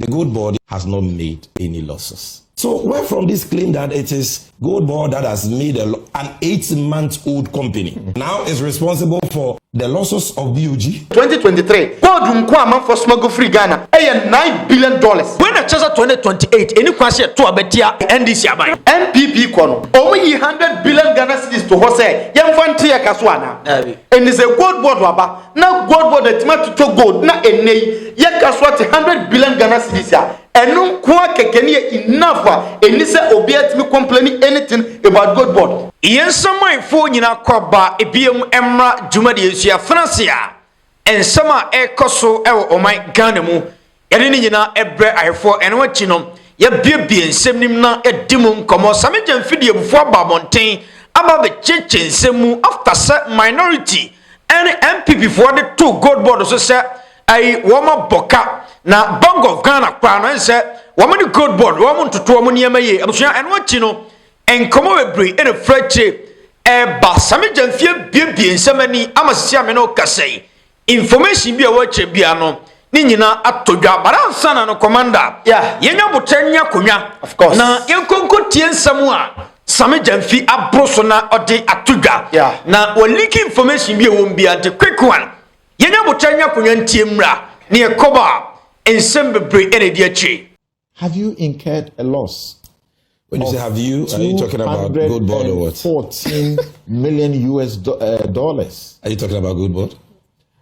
gold board has not made any losses. So where from this claim that it is gold board that has made an 8-month-old company now is responsible for the losses of BUG? 2023, gold unkwama for smuggle free Ghana, $9 billion. When a chasa 2028, any question to abetia NDC abai. NPP kono, only 100 billion Ghana cedis to Jose, Yamfantia Kaswana. And is a gold board waba. Now gold board that to gold, na ene, Yakaswati 100 billion Ghana cedis. And no kwa kekeni enough and this obiat me complaining anything about gold board. Yen sama ifo nyina kwaba ebiem emra jumadi esia Francia and sama ekoso ewo oman Ghana mu yene ni nyina ebre ayefo ene wachi no ya biebie nsem nim na edimu nkomo Sammy Gyamfi de ebufo ababonten aba be cheche nsemu after set minority and NPP for the two gold board so say ai woma boka na Bank of Ghana kwa no say woma the gold board woma ntoto woma niema ye abusua ene wachi no enkomo webre ene freche ba Sammy Gyamfi biebie nsemani amasia me no kasei information bi a wache bia no ni nyina atodwa baransa na no commander yenya botanya konwa of course na yenkonko tie nsam a Sammy Gyamfi abroso na ode atodwa na waliki information bi e won bia the quick one yenya botanya konwa ntie mra ne ekoba ensem bebre ene di achi. Have you incurred a loss? When you say have you, are you talking about gold board or what? $14 million US dollars. Are you talking about gold board?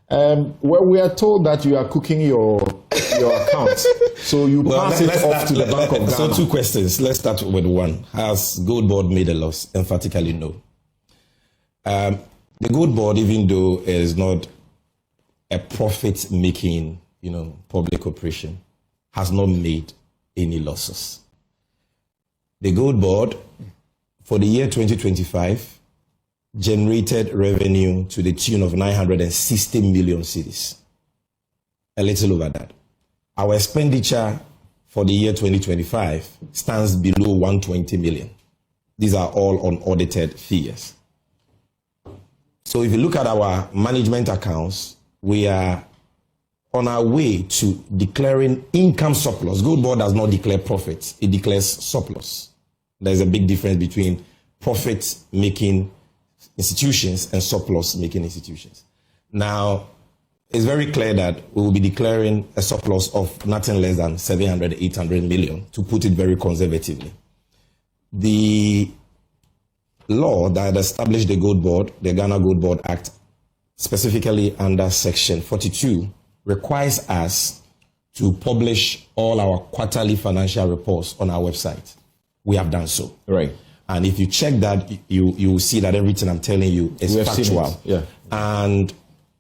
Well, we are told that you are cooking your accounts, so you pass it off to the Bank of Ghana. So 2 questions. Let's start with one. Has gold board made a loss? Emphatically, no. The gold board, even though it is not a profit-making, public operation, has not made any losses. The gold board, for the year 2025, generated revenue to the tune of 960 million cedis. A little over that. Our expenditure for the year 2025 stands below 120 million. These are all unaudited figures. So if you look at our management accounts, we are on our way to declaring income surplus. Gold board does not declare profits, it declares surplus. There's a big difference between profit-making institutions and surplus-making institutions. Now, it's very clear that we will be declaring a surplus of nothing less than 700, 800 million, to put it very conservatively. The law that established the Gold Board, the Ghana Gold Board Act, specifically under Section 42, requires us to publish all our quarterly financial reports on our website. We have done so. Right. And if you check that, you will see that everything I'm telling you is factual. Yeah. And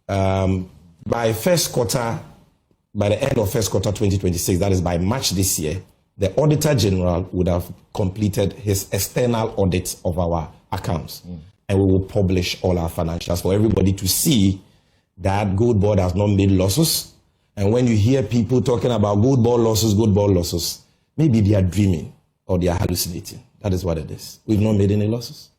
by the end of first quarter 2026, that is by March this year, the Auditor General would have completed his external audit of our accounts. And we will publish all our financials for everybody to see that Gold Board has not made losses. And when you hear people talking about Gold Board losses, maybe they are dreaming or they are hallucinating. That is what it is. We've not made any losses.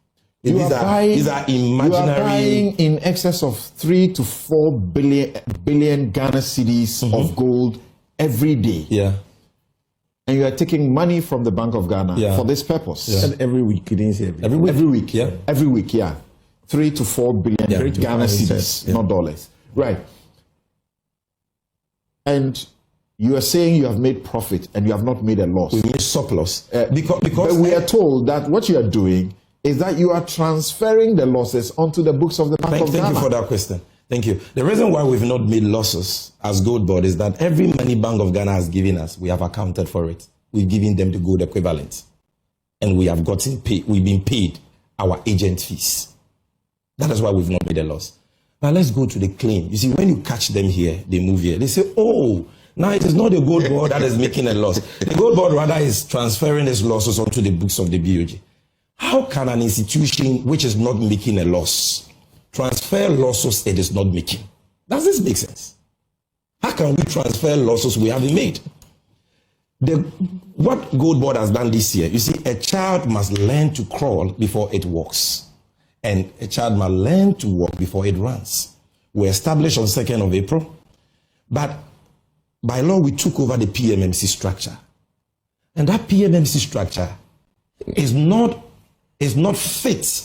These are imaginary. You are buying in excess of 3 to 4 billion Ghana cedis of gold every day. Yeah. And you are taking money from the Bank of Ghana for this purpose. Yeah. And every week, you didn't say every week. Every week, yeah. Every week, yeah. 3 to 4 billion Ghana cedis, not dollars. Right. And you are saying you have made profit and you have not made a loss. We made surplus. Because we are told that what you are doing is that you are transferring the losses onto the books of the Bank of Ghana. Thank you for that question. Thank you. The reason why we've not made losses as Gold Board is that every money Bank of Ghana has given us, we have accounted for it. We've given them the gold equivalent. And we have gotten paid. We've been paid our agent fees. That is why we've not made a loss. Now let's go to the claim. You see, when you catch them here, they move here. They say, oh, now it is not the Gold Board that is making a loss. The Gold Board rather is transferring its losses onto the books of the BUG. How can an institution which is not making a loss transfer losses it is not making? Does this make sense? How can we transfer losses we haven't made? What Gold Board has done this year, you see, a child must learn to crawl before it walks. And a child must learn to walk before it runs. We established on 2nd of April. But by law, we took over the PMMC structure. And that PMMC structure is not fit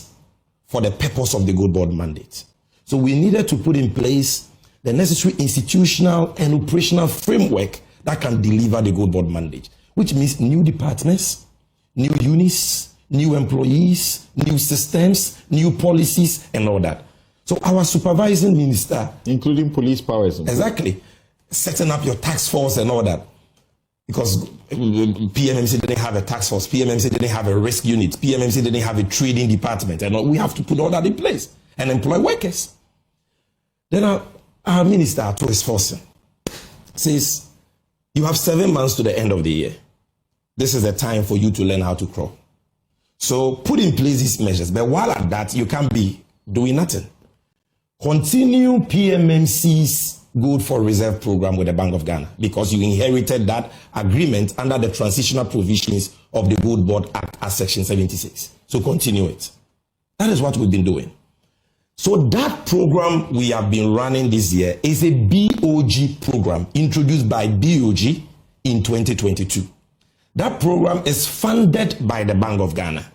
for the purpose of the gold board mandate. So we needed to put in place the necessary institutional and operational framework that can deliver the gold board mandate, which means new departments, new units, new employees, new systems, new policies, and all that. So our supervising minister, including police powers, exactly, setting up your task force and all that, because PMMC didn't have a task force, PMMC didn't have a risk unit, PMMC didn't have a trading department, and all. We have to put all that in place and employ workers. Then our minister, Atois Forsen, says, you have 7 months to the end of the year. This is the time for you to learn how to crawl. So put in place these measures. But while at that, you can't be doing nothing. Continue PMMC's Gold for Reserve program with the Bank of Ghana, because you inherited that agreement under the transitional provisions of the Gold Board Act as Section 76. So continue it. That is what we've been doing. So that program we have been running this year is a BOG program introduced by BOG in 2022. That program is funded by the Bank of Ghana.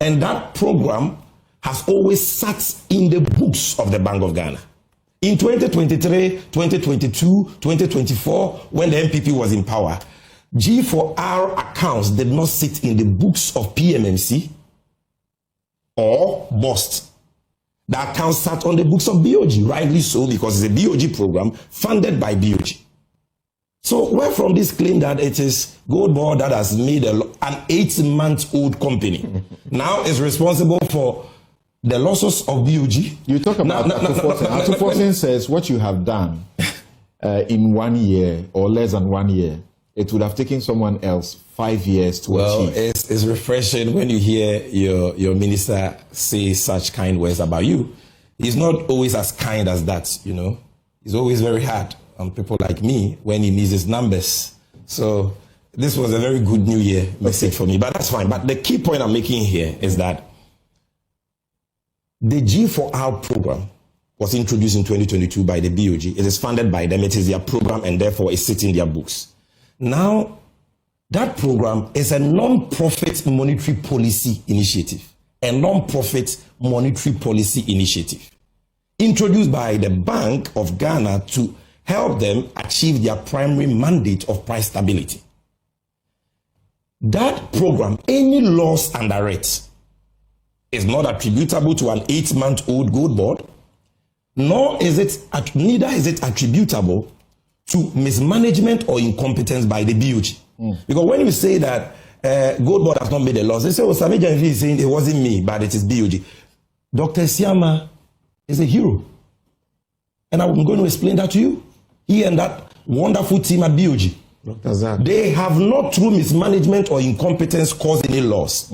And that program has always sat in the books of the Bank of Ghana. In 2023, 2022, 2024, when the NPP was in power, G4R accounts did not sit in the books of PMMC or BOST. The account sat on the books of BOG, rightly so, because it's a BOG program funded by BOG. So where from this claim that it is Gold Board that has made an 8-month-old company now is responsible for the losses of BOG? You talk about Atois Forsen says what you have done in 1 year or less than 1 year, it would have taken someone else 5 years to achieve. Well, it's refreshing when you hear your minister say such kind words about you. He's not always as kind as that, you know. He's always very hard on people like me when he needs his numbers. So this was a very good New Year message for me, but that's fine. But the key point I'm making here is that the G4R program was introduced in 2022 by the BOG. It is funded by them. It is their program, and therefore it sits in their books. Now, that program is a non-profit monetary policy initiative. A non-profit monetary policy initiative introduced by the Bank of Ghana to help them achieve their primary mandate of price stability. That program, any loss under it, is not attributable to an 8-month-old Gold Board, neither is it attributable to mismanagement or incompetence by the BOG. Because when you say that Gold Board has not made a loss, they say, oh, Sammy Gyamfi is saying it wasn't me, but it is BOG. Dr. Siama is a hero. And I'm going to explain that to you. He and that wonderful team at BOG. They have not, through mismanagement or incompetence, caused any loss.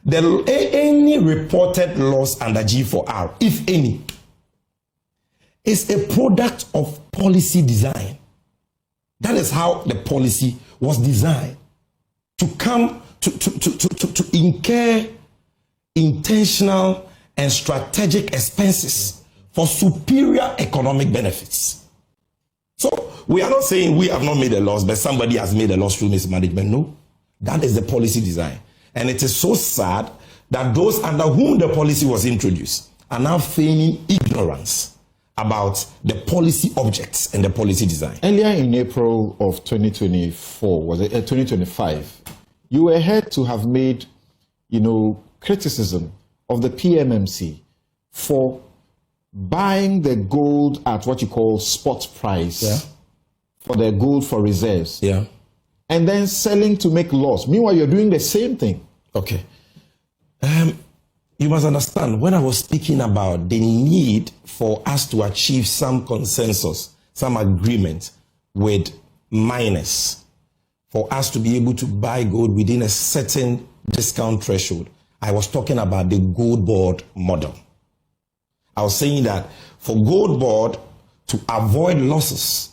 Any reported loss under G4R, if any, is a product of policy design. That is how the policy was designed to come to incur intentional and strategic expenses for superior economic benefits. So we are not saying we have not made a loss, but somebody has made a loss through mismanagement. No, that is the policy design. And it is so sad that those under whom the policy was introduced are now feigning ignorance about the policy objects and the policy design. Earlier in April of 2024, was it 2025, you were heard to have made, criticism of the PMMC for buying the gold at what you call spot price for the gold for reserves. Yeah. And then selling to make loss. Meanwhile, you're doing the same thing. Okay. You must understand, when I was speaking about the need for us to achieve some consensus, some agreement with miners, for us to be able to buy gold within a certain discount threshold, I was talking about the gold board model. I was saying that for gold board to avoid losses,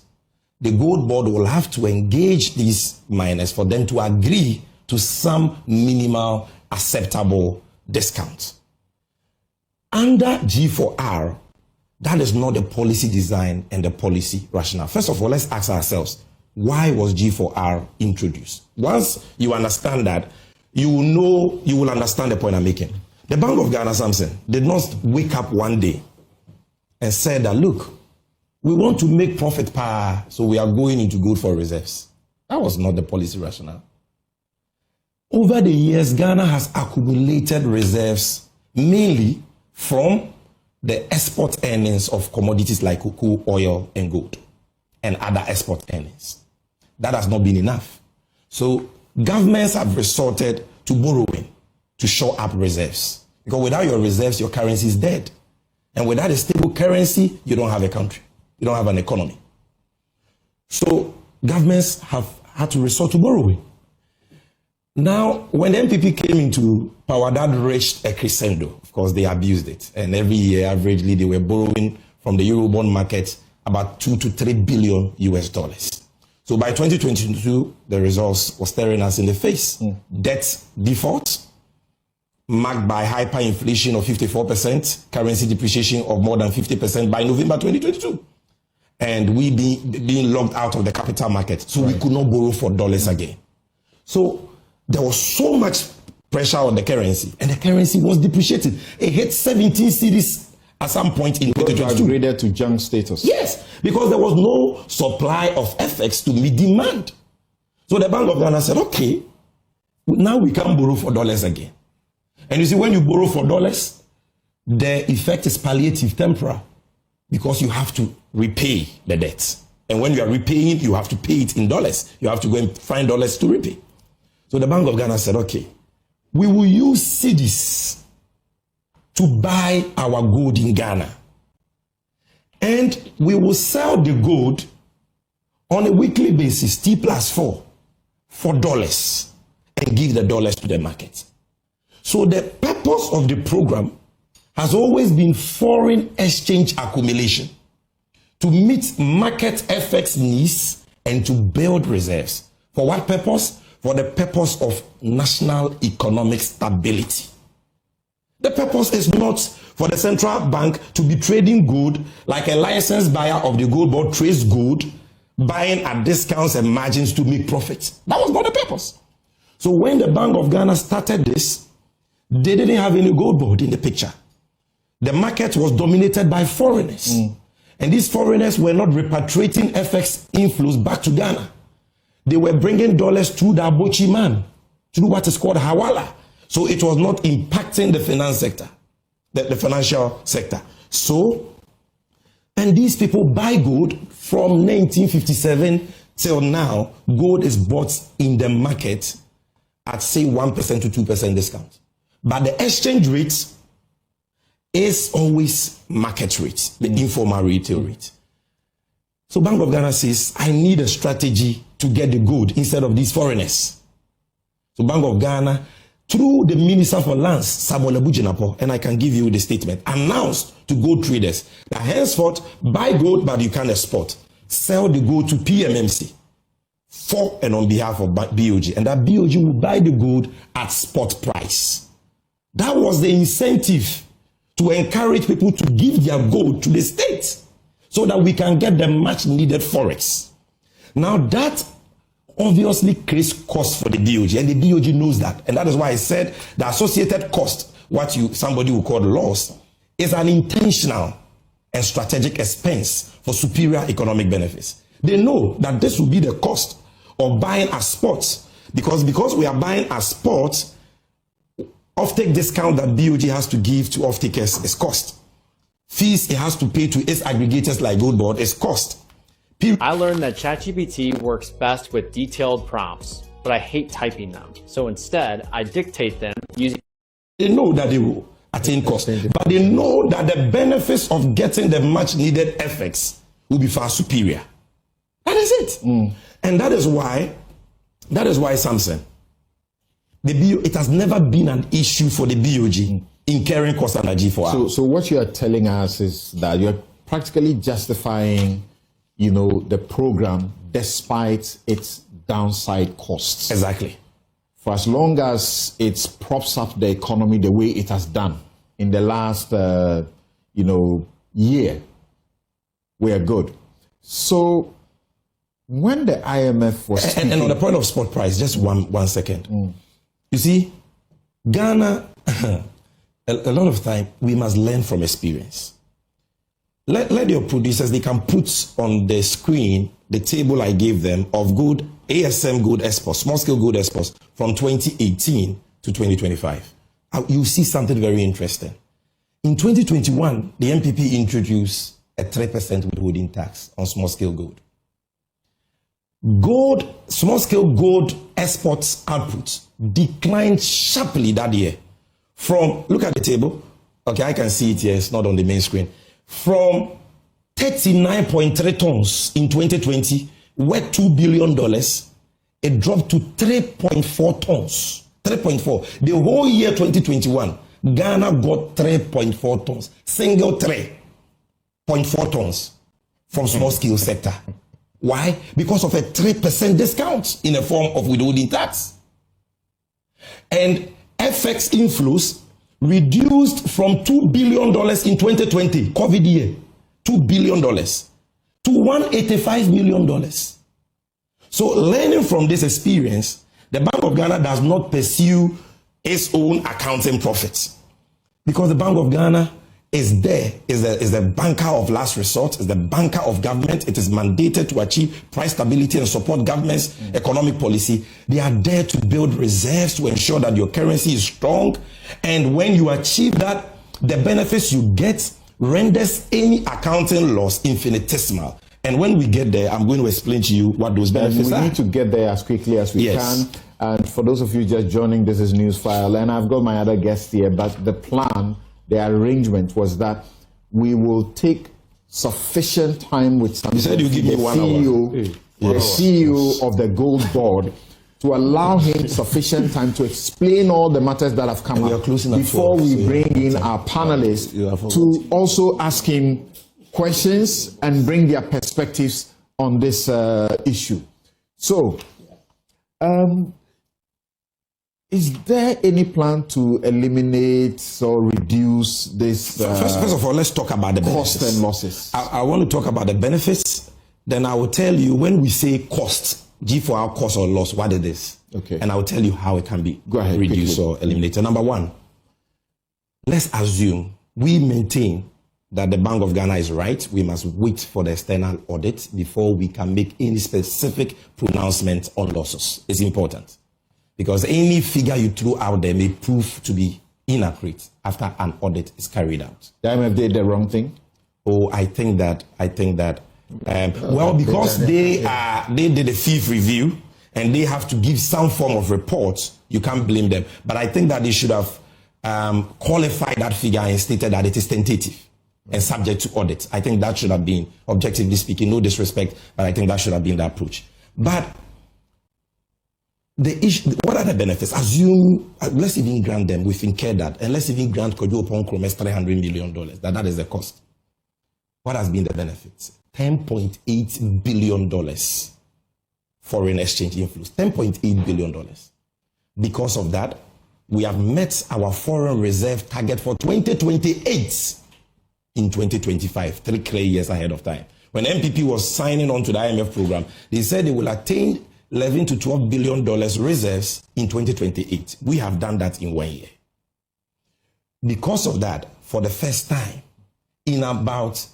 the gold board will have to engage these miners for them to agree to some minimal acceptable discount. Under G4R, That is not the policy design and the policy rationale. First of all, let's ask ourselves, why was G4R introduced? Once you understand that, you will understand the point I'm making. The Bank of Ghana, Samson, did not wake up one day and said that, look, we want to make profit power, so we are going into gold for reserves. That was not the policy rationale. Over the years, Ghana has accumulated reserves mainly from the export earnings of commodities like cocoa, oil, and gold, and other export earnings. That has not been enough. So governments have resorted to borrowing to shore up reserves. Because without your reserves, your currency is dead. And without a stable currency, you don't have a country. You don't have an economy. So governments have had to resort to borrowing. Now, when the NPP came into power, that reached a crescendo. Of course, they abused it. And every year, averagely, they were borrowing from the Eurobond market about 2 to 3 billion US dollars. So by 2022, the results were staring us in the face. Debt default, marked by hyperinflation of 54%, currency depreciation of more than 50% by November 2022. And we being locked out of the capital market. So we could not borrow for dollars again. So there was so much pressure on the currency, and the currency was depreciating. It hit 17 cedis at some point in 2022. Upgraded to junk status. Yes, because there was no supply of FX to meet demand. So the Bank of Ghana said, okay, now we can borrow for dollars again. And you see, when you borrow for dollars, the effect is palliative, temporal, because you have to repay the debt. And when you are repaying, you have to pay it in dollars. You have to go and find dollars to repay. So the Bank of Ghana said, okay, we will use cedis to buy our gold in Ghana. And we will sell the gold on a weekly basis, T+4, for dollars, and give the dollars to the market. So the purpose of the program has always been foreign exchange accumulation to meet market FX needs and to build reserves. For what purpose? For the purpose of national economic stability. The purpose is not for the central bank to be trading gold like a licensed buyer of the gold board trades gold, buying at discounts and margins to make profits. That was not the purpose. So when the Bank of Ghana started this, they didn't have any gold board in the picture. The market was dominated by foreigners. And these foreigners were not repatriating FX inflows back to Ghana. They were bringing dollars through the Abochi man, through what is called Hawala. So it was not impacting the finance sector, the financial sector. So, and these people buy gold from 1957 till now. Gold is bought in the market at, say, 1% to 2% discount. But the exchange rate is always market rate, the informal retail rate. So Bank of Ghana says, I need a strategy to get the gold instead of these foreigners. So Bank of Ghana, through the Minister for Lands, Samuel Abujinapo, and I can give you the statement, announced to gold traders that henceforth, buy gold but you can't export. Sell the gold to PMMC for and on behalf of BOG. And that BOG will buy the gold at spot price. That was the incentive to encourage people to give their gold to the state so that we can get the much needed forex. Now that obviously creates cost for the BOG, and the BOG knows that. And that is why I said the associated cost, what somebody will call loss, is an intentional and strategic expense for superior economic benefits. They know that this will be the cost of buying as spot, because we are buying as spot, offtake discount that BOG has to give to offtakers is cost. Fees it has to pay to its aggregators like goldbod is cost. I learned that ChatGPT works best with detailed prompts, but I hate typing them. So instead, I dictate them using... They know that they will attain cost, but they know that the benefits of getting the much needed FX will be far superior. That is it. And that is why, Samson, it has never been an issue for the BOG in carrying cost under G4R. So what you are telling us is that you're practically justifying, the program despite its downside costs. Exactly. For as long as it props up the economy the way it has done in the last, year, we are good. So when the IMF was speaking, and on the point of spot price, just one second. You see, Ghana, a lot of time we must learn from experience. Let your producers, they can put on the screen the table I gave them of good ASM gold exports, small scale gold exports from 2018 to 2025. You see something very interesting. In 2021, the NPP introduced a 3% withholding tax on small scale gold. Small scale gold exports output declined sharply that year. Look at the table. Okay, I can see it here, it's not on the main screen. From 39.3 tons in 2020, worth $2 billion, it dropped to 3.4 tons. 3.4. The whole year 2021, Ghana got 3.4 tons. Single 3.4 tons from small scale sector. Why? Because of a 3% discount in the form of withholding tax. And FX inflows reduced from $2 billion in 2020, COVID year, $2 billion, to $185 million. So learning from this experience, the Bank of Ghana does not pursue its own accounting profits. Because the Bank of Ghana is the banker of last resort, is the banker of government. It is mandated to achieve price stability and support government's economic policy. They are there to build reserves to ensure that your currency is strong. And when you achieve that, the benefits you get renders any accounting loss infinitesimal. And when we get there, I'm going to explain to you what those benefits are. We need to get there as quickly as we can. And for those of you just joining, this is Newsfile, and I've got my other guests here, but the plan, the arrangement was that we will take sufficient time with Sammy. You said you give me 1 hour. The CEO of the Gold Board, to allow him sufficient time to explain all the matters that have come up before we bring in our panelists to also ask him questions and bring their perspectives on this issue. So, is there any plan to eliminate or reduce this? First of all, let's talk about the benefits. Cost and losses. I want to talk about the benefits. Then I will tell you when we say cost, G for our cost or loss, what it is. Okay. And I will tell you how it can be reduced quickly. or eliminated. Number one, let's assume we maintain that the Bank of Ghana is right. We must wait for the external audit before we can make any specific pronouncement on losses. It's important. Because any figure you throw out there may prove to be inaccurate after an audit is carried out. The IMF did the wrong thing? Oh, I think that, well, because they did a thief review and they have to give some form of report, you can't blame them. But I think that they should have qualified that figure and stated that it is tentative and subject to audit. I think that should have been, objectively speaking, no disrespect, but I think that should have been the approach. But the issue, what are the benefits? Assume, let's even grant them, we've incurred that, and let's even grant Kojo Upon Kromes $300 million, that is the cost. What has been the benefits? $10.8 billion foreign exchange inflows. $10.8 billion. Because of that, we have met our foreign reserve target for 2028 in 2025, 3 clear years ahead of time. When NPP was signing on to the IMF program, they said they will attain $11 to $12 billion reserves in 2028. We have done that in 1 year. Because of that, for the first time in about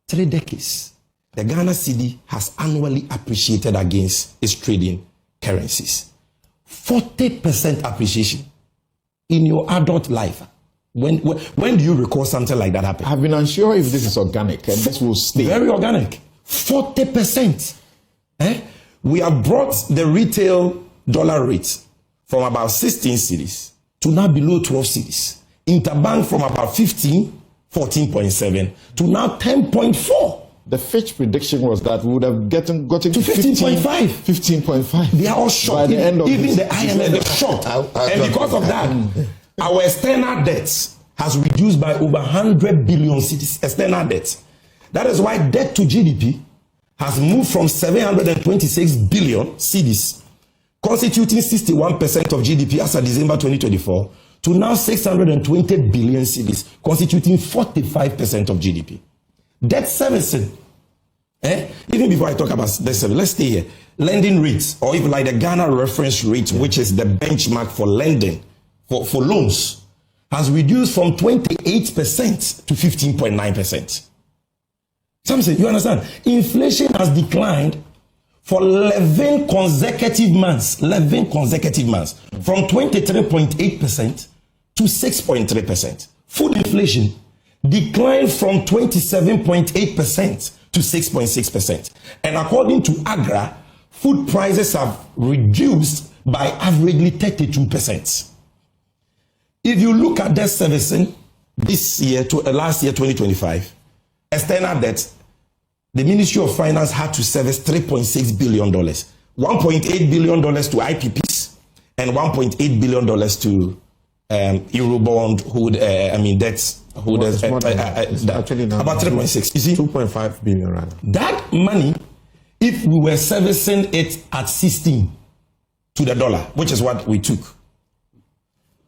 3 decades, the Ghana cedi has annually appreciated against its trading currencies. 40% appreciation in your adult life. When do you recall something like that happen? I've been unsure if this is organic and this will stay. Very organic. 40%. We have brought the retail dollar rate from about 16 cedis to now below 12 cedis. Interbank from about 15, 14.7 to now 10.4. The Fitch prediction was that we would have gotten to 15.5. 15.5. They are all shocked. By the end of even the IMF is shocked. And because of that, our external debt has reduced by over 100 billion cedis. External debt. That is why debt to GDP has moved from 726 billion cedis, constituting 61% of GDP as of December 2024, to now 620 billion cedis, constituting 45% of GDP. Debt servicing Even before I talk about this, let's stay here. Lending rates, or if like the Ghana reference rate, which is the benchmark for lending, for loans, has reduced from 28% to 15.9%. Something, you understand? Inflation has declined for 11 consecutive months, from 23.8% to 6.3%. Food inflation declined from 27.8% to 6.6%. And according to AGRA, food prices have reduced by averagely 32%. If you look at debt servicing this year to last year, 2025, external debt, the Ministry of Finance had to service $3.6 billion, $1.8 billion to IPPs, and $1.8 billion to Eurobond debts holders. Actually, now about 3.6. You see, 2.5 billion rather. That money, if we were servicing it at 16 to the dollar, which is what we took,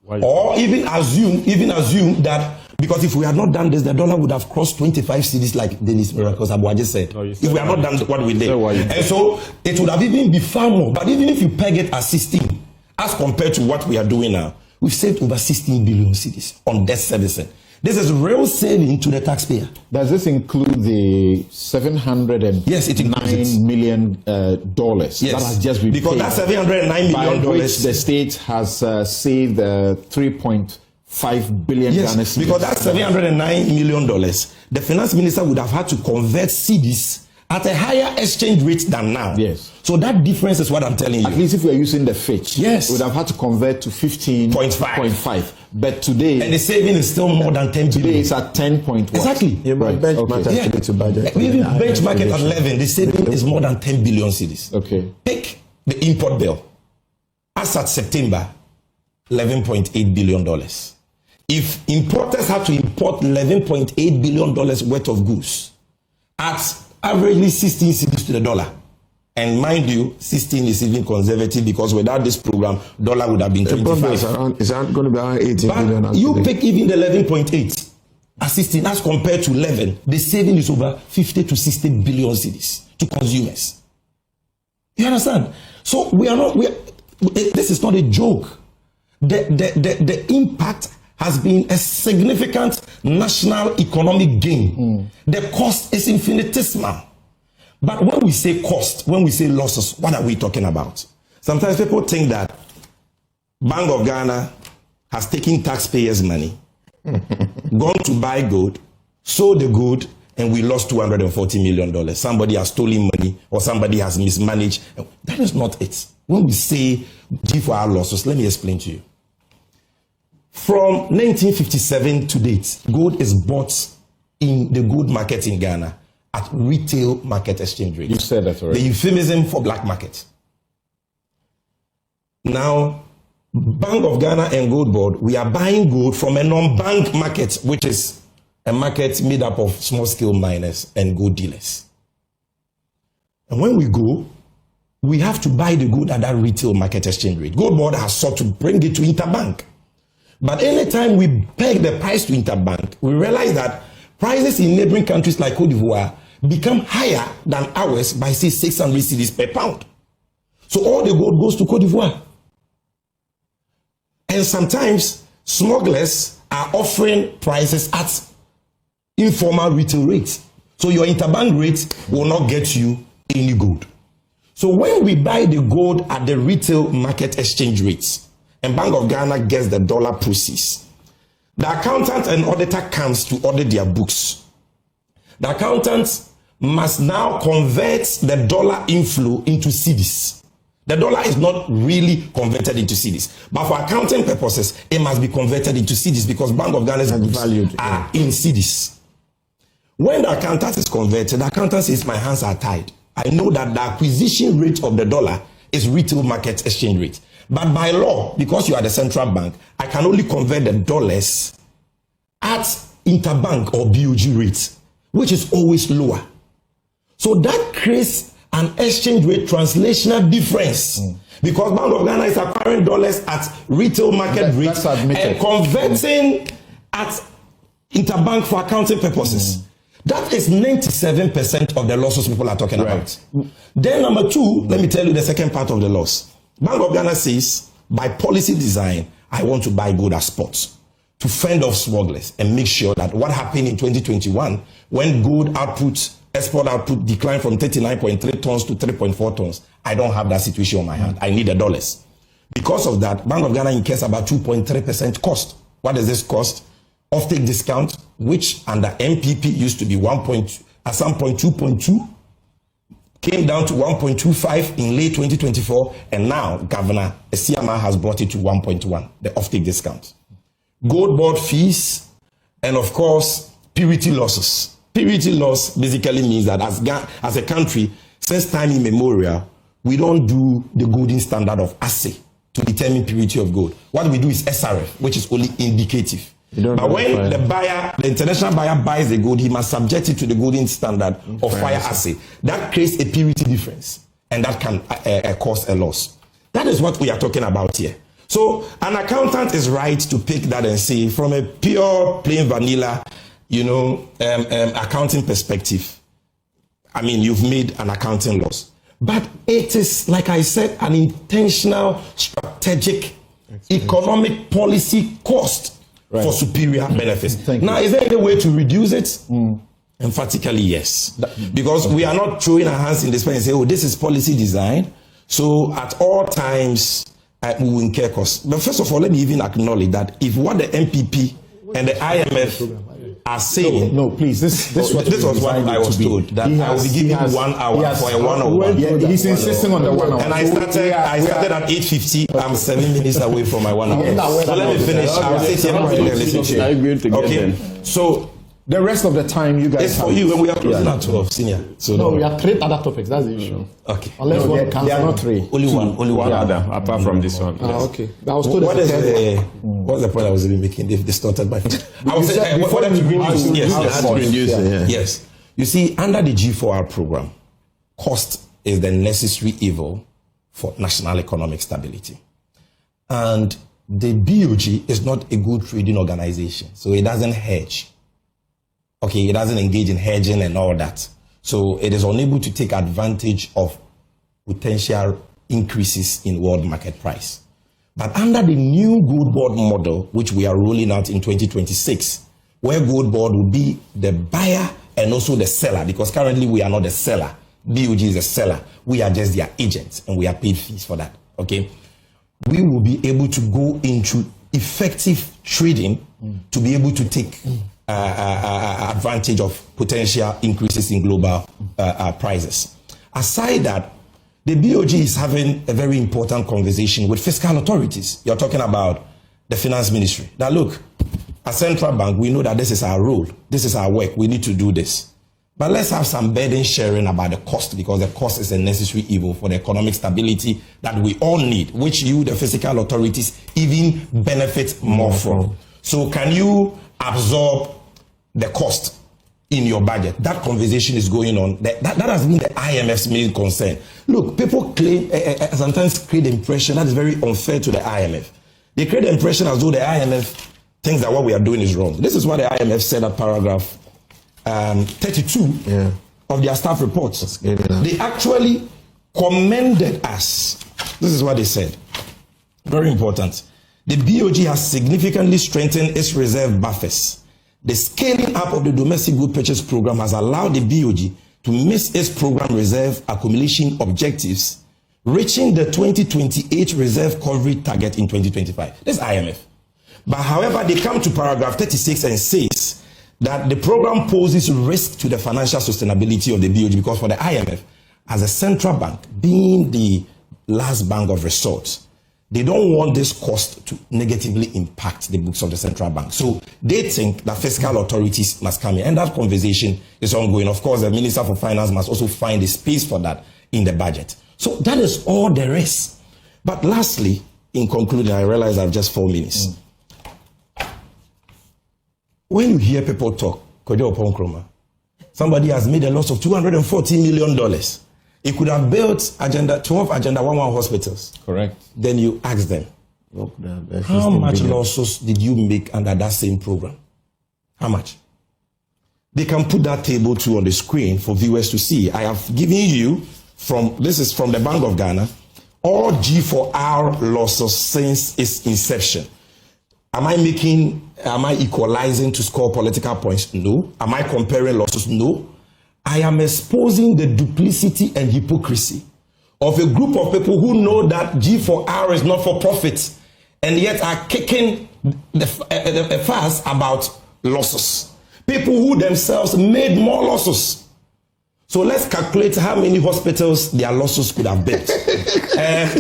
or even assume that, because if we had not done this, the dollar would have crossed 25 cedis, like Dennis Miracles Abuaje said. If we had not done what we did, and so it would have even been far more. But even if you peg it at 16, as compared to what we are doing now, we've saved over 16 billion cedis on debt servicing. This is real saving to the taxpayer. Does this include the $709 million yes, that has just been because paid, that $709 million, by which the state has saved 3.5 billion? Yes, because that $709 million, the finance minister would have had to convert cedis at a higher exchange rate than now. Yes. So that difference is what I'm telling you. At least if we are using the Fitch, yes, we would have had to convert to 15.5. But today, and the saving is still more than 10 billion. Today it's at 10.1. Exactly. You might benchmark to budget. We even benchmark it at 11. The saving is more than 10 billion cedis. Okay. Pick the import bill. As at September, $11.8 billion. If importers have to import $11.8 billion worth of goods at averagely 16 cedis to the dollar, and mind you, 16 is even conservative, because without this program, dollar would have been 25. It's going to be around 18 billion. But you pick even the 11.8 at 16 as compared to 11, the saving is over 50 to 60 billion cedis to consumers. You understand? So this is not a joke. The impact has been a significant national economic gain. The cost is infinitesimal. But when we say cost, when we say losses, what are we talking about? Sometimes people think that Bank of Ghana has taken taxpayers' money, gone to buy gold, sold the gold, and we lost $240 million. Somebody has stolen money, or somebody has mismanaged. That is not it. When we say G for our losses, let me explain to you. From 1957 to date, gold is bought in the gold market in Ghana at retail market exchange rate. You said that already. The euphemism for black market. Now, Bank of Ghana and Gold Board, we are buying gold from a non-bank market, which is a market made up of small-scale miners and gold dealers. And when we go, we have to buy the gold at that retail market exchange rate. Gold Board has sought to bring it to interbank. But anytime we peg the price to interbank, we realize that prices in neighboring countries like Cote d'Ivoire become higher than ours by, say, 600 cedis per pound. So all the gold goes to Cote d'Ivoire. And sometimes smugglers are offering prices at informal retail rates. So your interbank rate will not get you any gold. So when we buy the gold at the retail market exchange rates, and Bank of Ghana gets the dollar proceeds, the accountant and auditor comes to audit their books. The accountant must now convert the dollar inflow into cedis. The dollar is not really converted into cedis, but for accounting purposes, it must be converted into cedis because Bank of Ghana's books are in cedis. When the accountant is converted, the accountant says, my hands are tied. I know that the acquisition rate of the dollar is retail market exchange rate. But by law, because you are the central bank, I can only convert the dollars at interbank or BOG rate, which is always lower. So that creates an exchange rate translational difference because Bank of Ghana is acquiring dollars at retail market rates and converting at interbank for accounting purposes. That is 97% of the losses people are talking about. Then number two, let me tell you the second part of the loss. Bank of Ghana says, by policy design, I want to buy gold as spots to fend off smugglers and make sure that what happened in 2021, when gold output, export output declined from 39.3 tons to 3.4 tons, I don't have that situation on my hand. I need the dollars. Because of that, Bank of Ghana incurs about 2.3% cost. What does this cost? Offtake discount, which under NPP used to be at some point 2.2, came down to 1.25 in late 2024, and now Governor Esiama has brought it to 1.1, the offtake discount. Goldbod fees, and of course, purity losses. Purity loss basically means that as a country, since time immemorial, we don't do the golden standard of assay to determine purity of gold. What we do is SRF, which is only indicative. But when the international buyer buys the gold, he must subject it to the golden standard of fire assay. That creates a purity difference, and that can cause a loss. That is what we are talking about here. So an accountant is right to pick that and say, from a pure, plain vanilla, accounting perspective, I mean, you've made an accounting loss. But it is, like I said, an intentional, strategic, economic policy cost for superior benefits. Now, is there any way to reduce it? Emphatically, yes. Because we are not throwing our hands in the space and say, oh, this is policy design. So at all times, we will incur costs. But first of all, let me even acknowledge that if what the NPP and the IMF are saying, no, please, this was what I was told, that I will be giving 1 hour for a 1-on-1. Yeah, he's insisting on the 1 hour. And I started at 8:50. I'm 7 minutes away from my 1 hour. So let me finish. I'll sit here and listen to you. Okay. So the rest of the time, you guys. It's for you, and we are closing at 12, senior. So no, we have 3 other topics. That's the issue. Okay. Unless there are not 3. Only one other, apart from this one. Okay. I was told what's the point I was even making? They've distorted my. I was saying what to reduce. Yes. You see, under the G4R program, cost is the necessary evil for national economic stability, and the BOG is not a good trading organization, so it doesn't hedge. Okay, it doesn't engage in hedging and all that. So it is unable to take advantage of potential increases in world market price. But under the new goldbod model, which we are rolling out in 2026, where goldbod will be the buyer and also the seller, because currently we are not the seller. BOG is the seller. We are just their agents, and we are paid fees for that. Okay, we will be able to go into effective trading to be able to take advantage of potential increases in global prices. Aside that, the BOG is having a very important conversation with fiscal authorities. You're talking about the finance ministry. Now look, as central bank, we know that this is our role. This is our work. We need to do this. But let's have some burden sharing about the cost, because the cost is a necessary evil for the economic stability that we all need, which you, the fiscal authorities, even benefit more from. So can you absorb the cost in your budget? That conversation is going on. That has been the IMF's main concern. Look, people claim, sometimes create the impression that is very unfair to the IMF. They create the impression as though the IMF thinks that what we are doing is wrong. This is what the IMF said at paragraph 32 of their staff reports. They actually commended us. This is what they said. Very important. The BOG has significantly strengthened its reserve buffers. The scaling up of the domestic good purchase program has allowed the BOG to miss its program reserve accumulation objectives, reaching the 2028 reserve coverage target in 2025. This is IMF. But however, they come to paragraph 36 and says that the program poses risk to the financial sustainability of the BOG, because for the IMF, as a central bank, being the last bank of resort, they don't want this cost to negatively impact the books of the central bank. So they think that fiscal authorities must come in. And that conversation is ongoing. Of course, the Minister for Finance must also find a space for that in the budget. So that is all there is. But lastly, in concluding, I realize I have just 4 minutes. When you hear people talk, somebody has made a loss of $214 million. He could have built 12 Agenda 11 hospitals. Correct. Then you ask them, how much losses did you make under that same program? How much? They can put that table too on the screen for viewers to see. I have given you this is from the Bank of Ghana, all G4R losses since its inception. Am I equalizing to score political points? No. Am I comparing losses? No. I am exposing the duplicity and hypocrisy of a group of people who know that G4R is not for profit and yet are kicking the fuss about losses. People who themselves made more losses. So let's calculate how many hospitals their losses could have built.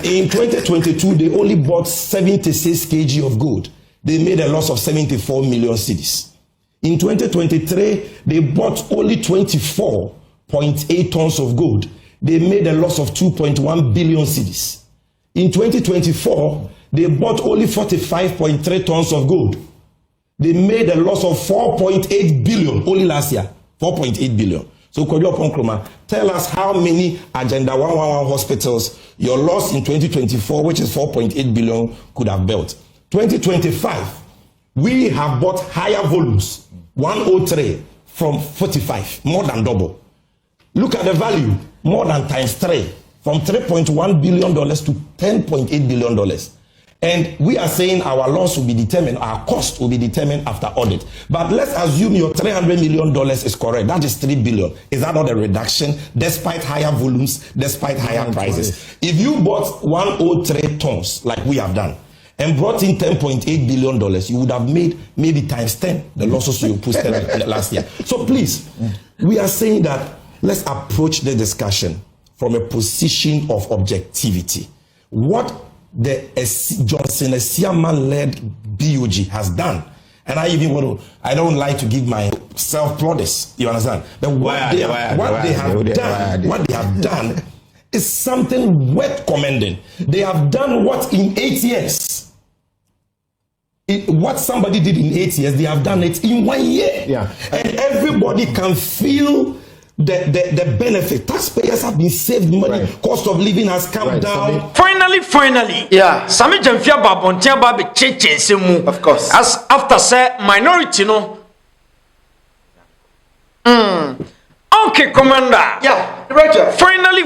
In 2022, they only bought 76 kg of gold. They made a loss of 74 million cedis. In 2023, they bought only 24.8 tons of gold. They made a loss of 2.1 billion cedis. In 2024, they bought only 45.3 tons of gold. They made a loss of 4.8 billion only last year. 4.8 billion. So, Kodjo Ponkroma, tell us how many Agenda 111 hospitals your loss in 2024, which is 4.8 billion, could have built. 2025, we have bought higher volumes, 103 from 45, more than double. Look at the value, more than times 3, from $3.1 billion to $10.8 billion. And we are saying our loss will be determined, our cost will be determined after audit. But let's assume your $300 million is correct. That is $3 billion. Is that not a reduction despite higher volumes, despite higher prices? If you bought 103 tons like we have done, and brought in $10.8 billion, you would have made maybe times 10 the losses you posted last year. So please, we are saying that let's approach the discussion from a position of objectivity. What the Johnson Esiaman-led BOG has done, and I don't like to give myself plaudits, you understand? But what they have done is something worth commending. They have done what in 8 years? What somebody did in 8 years, they have done it in 1 year. Yeah. And everybody can feel the benefit. Taxpayers have been saved money. Right. Cost of living has come down. Finally, Yeah. Sammy Gyamfi babontia ba be cheche mu. Of course. As after say minority no. Okay, Commander. Yeah, Roger. Finally.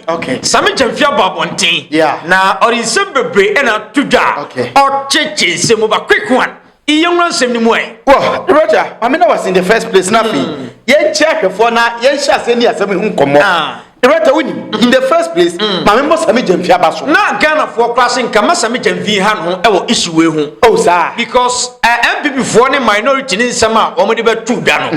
Okay. Sammy Gyamfi babontin. Yeah. Na orinse bebre na tudwa. Okay. O cheche se mu ba quick one. Iyonwan sem ni mu e. Well, Roger, I mean, I was in the first place. Nothing. Yen check for now. Yen share send you some who come on. Roger, in the first place, my member Sammy Gyamfi abaso. Na Ghana for classing kama Sammy Gyamfi ha no e wo issue we hu. Oh, sir. Because NPP for the minority in sama o mo de be tuda no.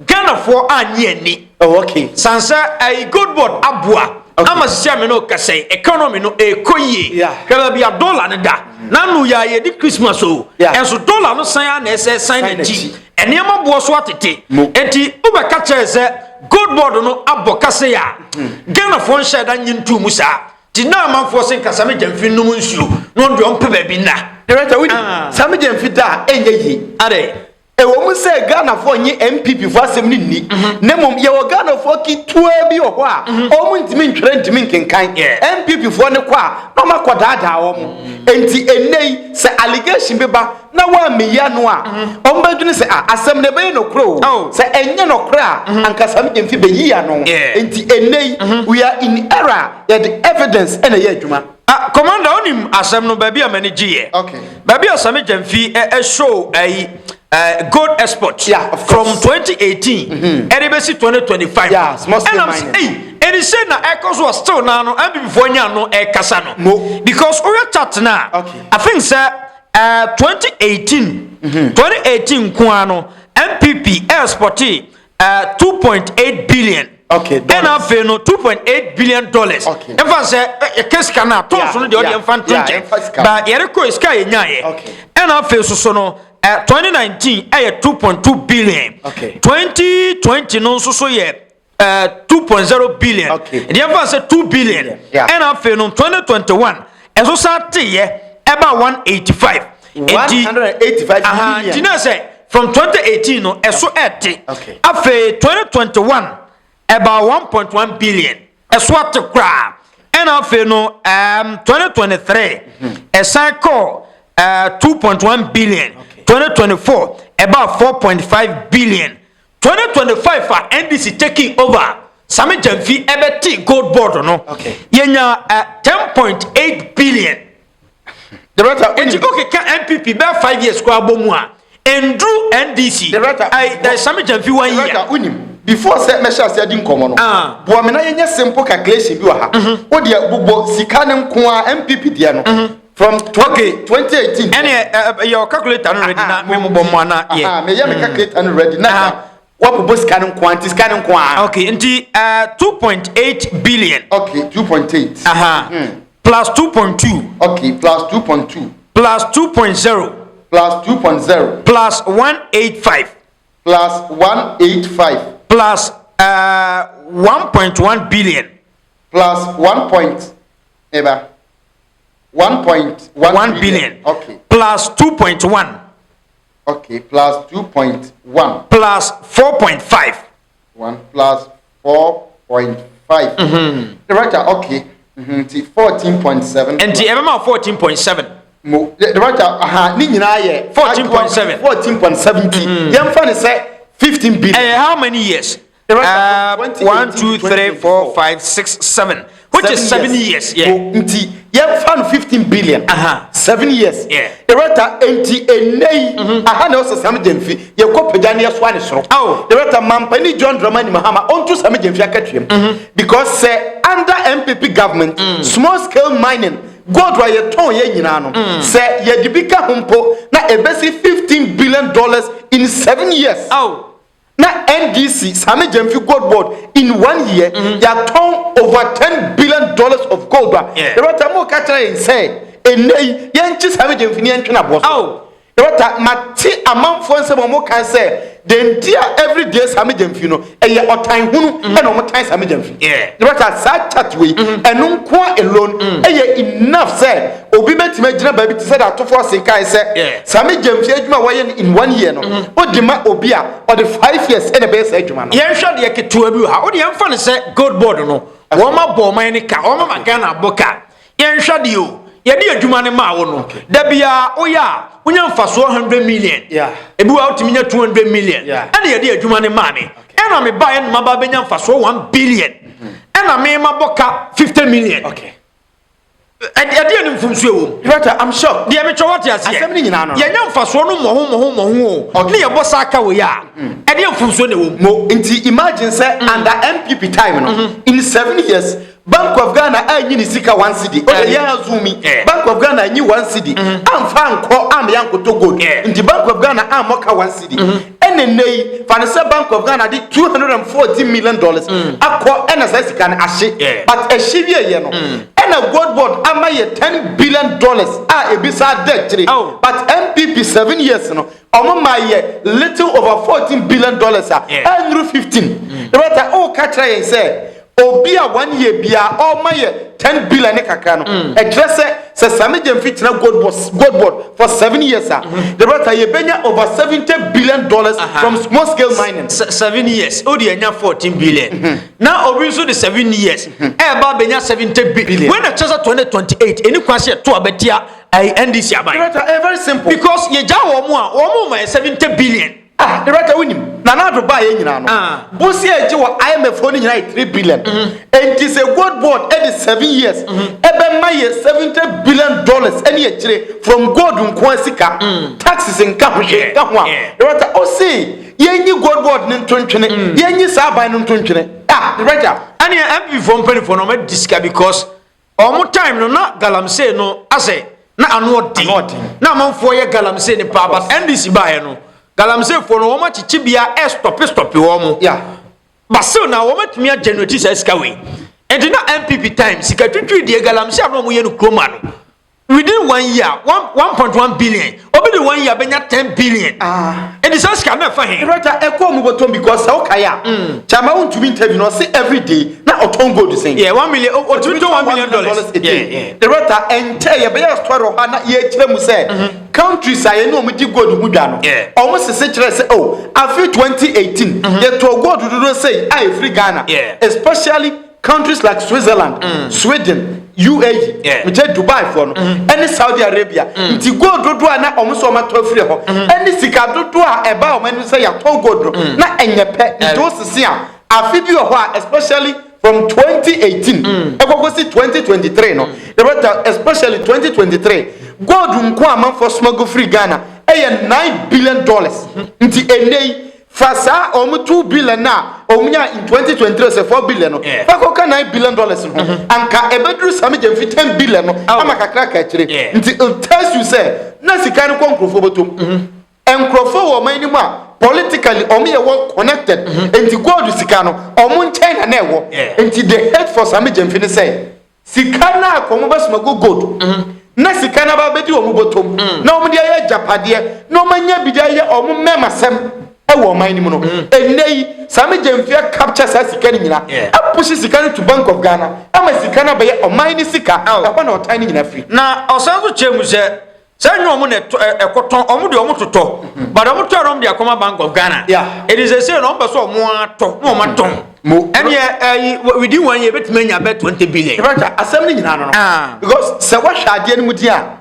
Ghana for anye ani. Oh, okay. Sansa a good board abua. Ama sia me no kase economy no ekoye. Yeah. Kala bia dollar ne da. Na no ya ye di Christmas o. Yeah. Enso dollar no san na ese san na ji. Enema bo so atete. Mo. Enti ubeka che se good board no abokase ya. Ghana for nhyɛ da nyintu mu sa. Ti na amanfo se nkasa me Gyamfi no mu nsuo. No ndo on pe ba bi na. Roger, Sammy Gyamfi da enye yi. Ade. Ewo mu say Ghana for nyi MPP for asem ni ni. Nemom ye wo Ghana for ki tua bi ho a. O mu ntimi ntwere ntimi nkenkan. MPP for ne kwa na makodaada wo mu. Enti enei se allegation be ba na wa meya no a. O mbadwene se asem ne be no kro. Se enye no kra anka Sammy Gyamfi be yi ya no. Enti enei we are in error. The evidence ena ye adwuma. Commander onim asem no ba bia manage ye. Okay. Ba bia Sammy Gyamfi show gold export, yeah, of from course. 2018 NPP 2025. Yeah, small scale mining. And he said na Echoes was still now no and before no kasa no. Because we chat now. Okay. I think sir 2018 kuano NPP exported 2.8 billion. Okay. And I feel no $2.8 billion. Okay. If I say a case cannot talk to the audience fan but Yeriko is sky nyaye. Okay. And I feel so no 2019 2.2 billion. Okay. 2020 no so yeah 2.0 billion. Okay. And if I say 2 billion. Yeah. And I feel no 2021 and so say about 185. 185 billion. You know say from 2018 no so Okay. After 2021 about 1.1 billion. As what to cry. And after no 2023 a cycle 2.1 billion. 2024 about 4.5 billion. 2025 for NDC taking over Sammy Gyamfi ebeti gold board no okay yenya 10.8 billion director okay can NPP be 5 years kwa bomu a endru NDC director I Sammy Gyamfi 1 year director unim before say measure say di nkomo no bo me na yenye simple calculation bi wa ha wo de bubo sika ne nko a MPP dia no from 2018 any your calculator no ready na me mo bom na yeah me ya me calculator no ready na what bubo sika ne nko anti sika ne nko a okay nti 2.8 billion okay 2.8 plus 2.2 okay plus 2.2 plus 2.0 plus 2.0 plus 185 plus 185 plus 1.1 billion plus 1.1 billion okay plus 2.1 okay plus 2.1 plus 4.5 1 plus 4.5 director okay 14.7 and the everma 14.7 mo director ni nyina ye 14.70 yemfa ne say 15 billion how many years 1 2 3 4 5 6 7 which is 7 years yeah nti yemfa no 15 billion 7 years yeah director enti enei na o Sammy Gyamfi ye kopagya ne so ane soro director Mampani John Mahama onto Sammy Gyamfi akatwem because say under MPP government small scale mining gold wa ye ton ye nyina no say ye dibika hompo na ebesi $15 billion in 7 years na NDC Sammy Gyamfi gold board in 1 year ya ton over $10 billion of gold the rata mo ka try say enei ye nchi Sammy Gyamfi ni ntwe na boso the rata mati amamfo nse mo kan say den dia every day Sammy Gyamfi no eye otan hunu e no mo tan Sammy Gyamfi the rata sa chat we enu nko alone eye enough say obi betima gina ba bi ti say that to for sin kai say Sammy Gyamfi adwuma waye in 1 year no odima obi a or the 5 years e na be say adwuma no yen hwe de ketewa bi ha odi yen fa ne say gold board no wo ma bo man ne ka wo ma Ghana boka yen hwe de o ye de adwuma ne ma wo no da bia oya unya mfaso 100 million ebi wa utimi nya 200 million ene ye de adwuma ne ma me ena me ba yen ma ba benya mfaso 1 billion ena me ma boka 50 million okay ade ene mfumsu ewo director I'm sure de me chwa wate ase asem ni nyina no ye nya mfaso no moho ne ye bosa aka wo ya ade mfumsu ne wo mo nti imagine say under MPP time no in 7 years Bank of Ghana anyi ni sika 1 cedi o ye azumi Bank of Ghana anyi 1 cedi amfa anko am yankoto gold nti Bank of Ghana amoka 1 cedi enenei fanese Bank of Ghana di $240 million akọ ena sa sika na ahye but ehye ye no ena gold board amaye $10 billion a ebisa debt but MPP 7 years no omo maye little over $14 billion and 15 the matter o ka try say obi a 1 year bia o maye $10 billion kakra no address say Sammy Gyamfi tina gold board for 7 years the matter ye benya over $70 billion from small scale mining 7 years odi enya 14 billion now obi so the 7 years ba benya 70 billion when the chasa 2028 any kwase to abetia NDC abai very simple because ye ja wo mo ma 70 billion the right winim na na do buy nyina no bosi eje wo IMF oni nyina 3 billion and is a gold board every 7 years ebe maye $70 billion any ejire from gold nko asika taxes nka ho ka ho the right o say yenyi gold board ne ntontwene yenyi saban ne ntontwene the right ani MPP from penny for no me disca because omo time no na galamsey no ase na anodi na manfo ye galamsey ne pa but NDC ba no galamsey for no woma chichibia stop wo basil na woma tumi generate sika we and na MPP time sika twitwi de galamsey no mo ye no kroma no within 1 year 1.1 billion obi the 1 year benya 10 billion and this sika na fa he right eko mu botom because okaya chama won to interview no say every day na oton gold saying 1 million or $1 million the right entire be story ho na ye kire mu say countries aye no mu di gold hu dwa no omo sese kire say oh after 2018 ye to gold do say I free Ghana especially countries like Switzerland Sweden UAE which Dubai for no any Saudi Arabia nti gold dodo na omo so ma to free ho any sika dodo a eba o manu say ya to gold na enyepe nti o sisi a afi bi ho especially from 2018 ekokosi 2023 no especially 2023 gold nko amanfo smuggle free Ghana $9 billion nti enei fasa $2 billion na omunya in 2023 say $4 billion no fakoka $9 billion no anka ebedru Sammy Gyamfi $10 billion no ama kakra ka kire nti it tells you say na sika no konkrofo botom enkrofo wo man ni mu a politically omo ye connected nti gold sika no omo nchen na ewo nti the hate for Sammy Gyamfi ni say sika na akomo basmago gold na sika na ba bedi omo botom na omo dia ye japade na omo nya bidia ye omo memasem ewo man ni mu no enei Sammy Gyamfi capture sa sika ni nyina apushi sika ni to Bank of Ghana ama sika na be ye oman ni sika akwa na otan ni nyina free na osanzo chemu se sanyo omo ne ekoton omo de omo toto but omo to rom de akoma Bank of Ghana it is a say no be so omo ato no omo aton and within 1 year betimanya be 20 billion right assembly nyina no because se wa hwade ni mu dia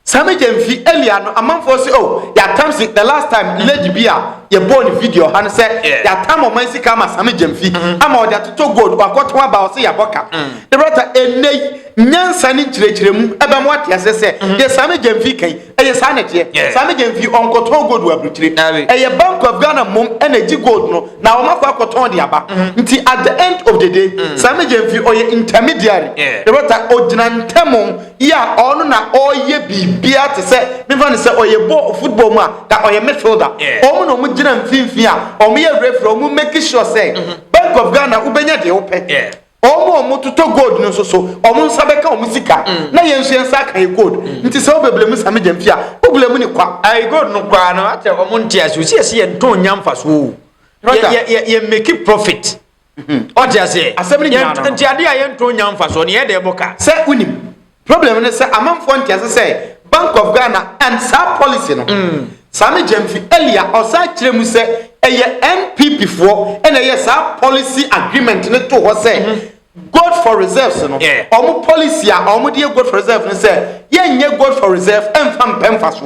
Sammy Gyamfi earlier no amanfo say oh ya time the last time lady bia ye born video han say ya time o man sika ma Sammy Gyamfi ama o da to gold akoto aba o say ya boka the brother enei nyansa ni kirekiremu ebe mo ate ase say ye Sammy Gyamfi kan eye sa na tie Sammy Gyamfi onkoto gold wa bruchire eye Bank of Ghana mom energy gold no na o makwa akoto de aba nti at the end of the day Sammy Gyamfi oye intermediary the brother ogina ntemo ya onu na oye bibia te say me fa ne say oye football mu a da oye midfielder omo no mu gina mfimfi a omo ye referee omo make sure say Bank of Ghana ubenya de ope omo tuto gold no so omo nsabeka omo sika na yenso yensa kan gold nti se obeblemu Sammy Gyamfi a oblemu ni kwa ai gold no kwa na ate omo ntia so si ye nton nyamfa so ye make profit o dia say assembly nyana nti ade a ye nton nyamfa so ne ye de boka se unim problem ne se amanfo ntia se Bank of Ghana and sa policy no Sammy Gyamfi earlier osa kiremu se eye NPP for and eye sa policy agreement ne to ho se gold for reserves no omo policy a omo de gold for reserve ne se ye nye gold for reserve enfam pemfa so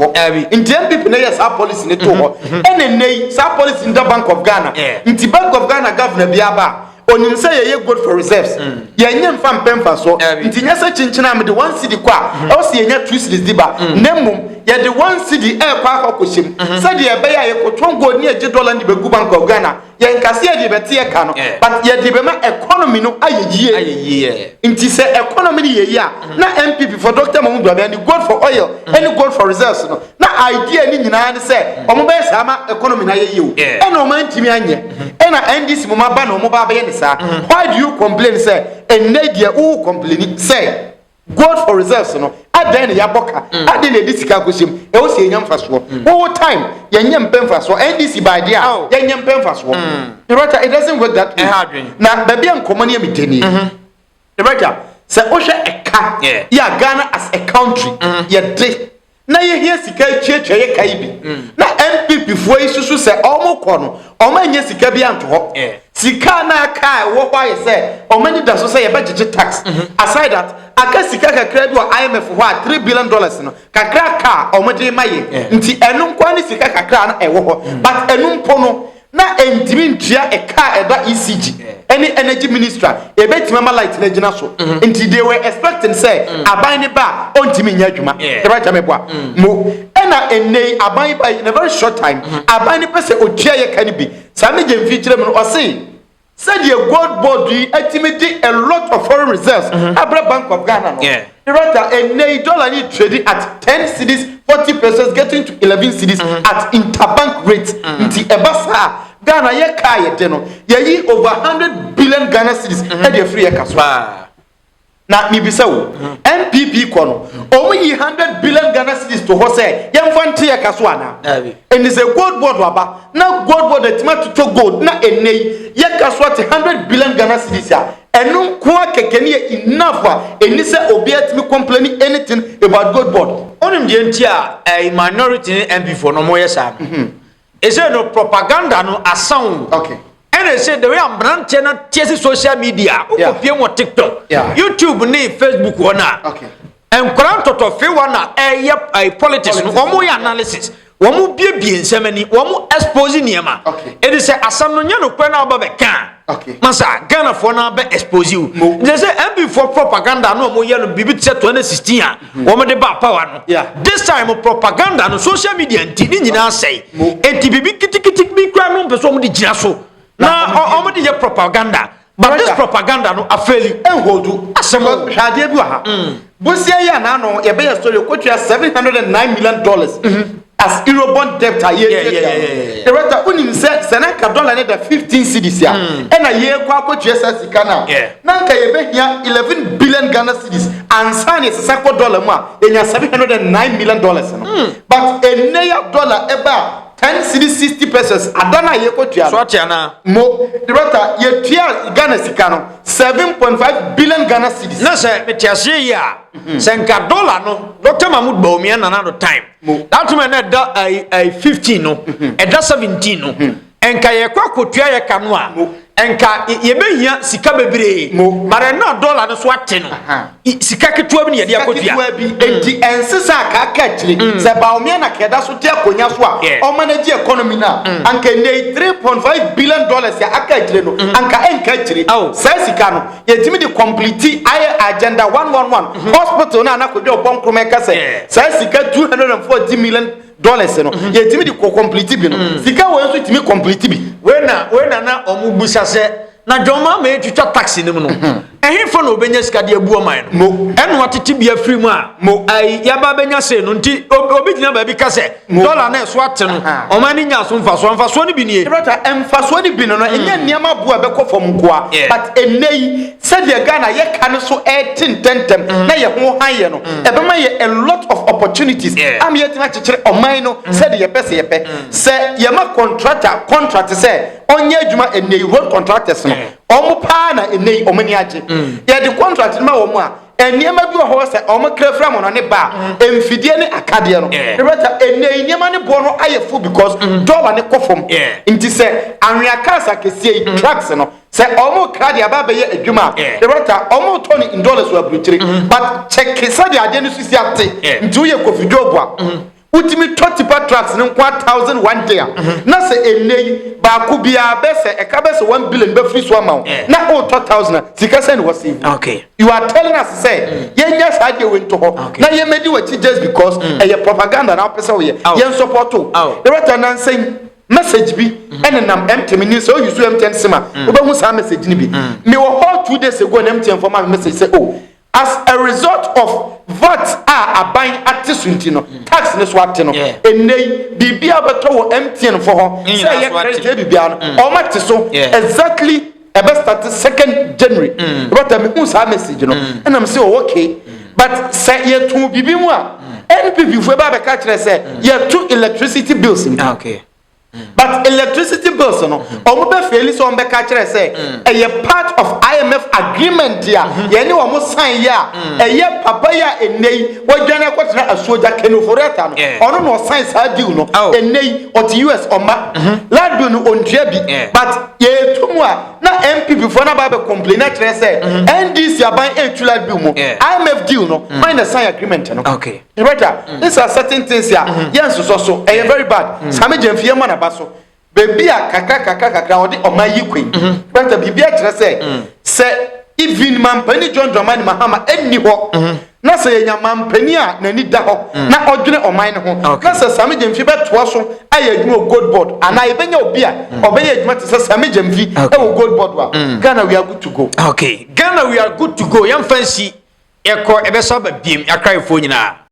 nti NPP ne eye sa policy ne to ho enenei sa policy in the Bank of Ghana nti Bank of Ghana governor biaba onim say ye gold for reserves ye nye mfam pemfa so nti nya se chinchina me de 1 cedi kwa o se ye nya 2 cedis diba nemmum ye de 1 cedi e kwa akokoshim say de be ya ye koton gold ni eje dollar ni be gu Bank of Ghana ye nkase ye de beti ye ka no but ye de be ma economy no ayeyie nti se economy ni ye ya na NPP for Dr. Mahmoud Abia ni gold for oil any gold for reserves no na idea ni nyina ne se omo be sa ma economy na ye o e na o man timi anye e na NDC mo ma ba na omo ba be ye why do you complain say and nadia who complain say gold for reserves no adan ya boka adan e disika koshim e o se enyam faso all time yenyam pemfaso NDC by dia yenyam pemfaso right it doesn't work that way na baby ankomo ne miteni right say o hwe eka ya Ghana as a country ye de na ye hia sika chiechwe ye kai bi na NPP fo isusu se omo kono omo anya sika bi anto ho sika na kai wo kwa ye se omo ni da so se ye budget tax aside that aka sika kakra bi o IMF ho a $3 billion no kakra ka omo de maye nti enu nkwa ni sika kakra na ewo ho but enu mpo no na entimi ntua eka eda ECG any energy minister e betima ma light na gina so nti they were expecting say aban ne ba ontimi nya adwuma e ba jame boa mo ena enei aban ba in a very short time aban ne pese otua ye ka ni bi Sammy Gyamfi kire me no o said the gold board ultimately a lot of foreign reserves abra Bank of Ghana no right enei dollar ni trading at 10 cedis 40 pesos getting to 11 cedis at interbank rate nti ebasa Ghana ye ka ye de no ye yi over 100 billion Ghana cedis e dey free kaso na mi bisa wo NPP ko no o yi 100 billion Ghana cedis to ho say ye mfante ye kaso ana and is a gold board waba na gold board etima to gold na enei ye kaso at 100 billion Ghana cedis a enu kwa kekeni enough eni se obi atimi complain anything about gold board onim je ntia minority NPP for no mo yesa ese no propaganda no asan okay and they say the way I'm branching na tiesi social media o pie mo TikTok YouTube ni Facebook wona okay and Quran toto fe wana politics no omo analysis womu biebie nsemani womu expose niema it is asam no nya no kwa na ba be kan masa Ghana for na be expose you they say MB for propaganda no mo ye no bibi 2016 a womu de ba power no this time propaganda no social media nti ni nyina say enti bibi kitikiti bi kwa no pese womu de gina so na womu de ye propaganda but this propaganda no afeli enhodu asem hwade bi wa ha bosia ya na no ye be story kotua $709 million as Eurobond debt a year. The rest unim said Senaka dollar net 15 cedis ya. And a year kwa kotua sika na. Nanka ye be here 11 billion Ghana cedis and sign is $709 million no. But a near dollar eba 10 cedis 60 pesos adana ye kotua. So atiana mo the rest ye tia Ghana sika no 7.5 billion Ghana cedis. Na se metiase ya senka dollar no Dr. Mahmoud Bawumia na no time that man da 15 no e da 17 no enka ye kwa kotua ye kanu a enka ye behia sika bebre mare na dollar no so ate no sika ketua bi ne ye dia kotua bi enti ensesa ka kachiri se Bawumia na keda so te akonya so a o manage economy na anka nei $3.5 billion ya akachiri no anka enka chiri se sika no ye timi di complete agenda 111 hospital na kodwo bonkrome ka se sika $240 million no ye timi di complete bi no sika wo so timi complete bi we na omubusa se na joma me twitwa taxi nim no ehifo no obenya sika de abu oman no eno atete bia free mu a ya ba benya se no nti obi gina ba bi ka se dollar na so ate no oman ni nya so mfaso ni bi nie brother emfaso ni bi no enya niam bu abekọ fom koa but enei said the Ghana ye kan so 18 na ye ho haye no ebema ye a lot of opportunities am ye tina chekere oman no said ye pese ye pe se ye ma contract se onye adwuma enei road contractors no omo pa na enei omani age ye the contract ma wo mu a eniema bi ho se omo krafra mo no ne ba emfidie ne akade no rebeta enei niema ne bo no ayefu because dollar ne kofom nti se anwea kasa kesie trucks no se omo krade aba be ye adwuma rebeta omo toni in dollars wa bruchiri but check sa de ade no sisi ate nti wo ye kofido boa utimi 20 trucks ne kwa 1000 one day na se enei ba ku bia be se e ka be se 1 billion be free so amount na o 2000 sika se ne was okay you are telling us say ye nya sa de we nto ho na ye medi wachi just because e propaganda na pesa we ye support o the right na say message bi enenam MTN ni so use MTN sima obehu sa message ni bi me wo 2 days ago na MTN for my message say oh as a result of VAT buying artisanty no tax ne so ate no enei bibia beto wo MTN for ho say ye credit bibia no o mate so exactly ebe start 2nd January but me who sa message no and am say okay but say ye tu bibi mu a NPP fu ba be ka kire say ye tu electricity bills okay but electricity bills no omo be fail so on be ka kire say a part of IMF agreement ya ye ni omo sign ya ye papa ya enei wodwane kwotena asuoja kenoforeta no ono no sign sa deal no enei ot US oma ladu no ontua bi but ye tumu a na MPP for na ba be complain na kire say NDC aban etula bi mu IMF deal no find the sign agreement no okay right these are certain things ya yes so very bad Sammy Gyamfi man baso baby a kakra odi omayi queen but bibia kire say even Mampani John Mahama enni ho na say nya Mampani a nani da ho na odwene oman ne ho na say Sammy Gyamfi betoa so ayedwuma goldbod ana ebenya obi a obenya edwuma te say Sammy Gyamfi e wo goldbod wa Ghana we are good to go okay Ghana we are good to go yam fancy eko ebe so ba biem akraifo nyina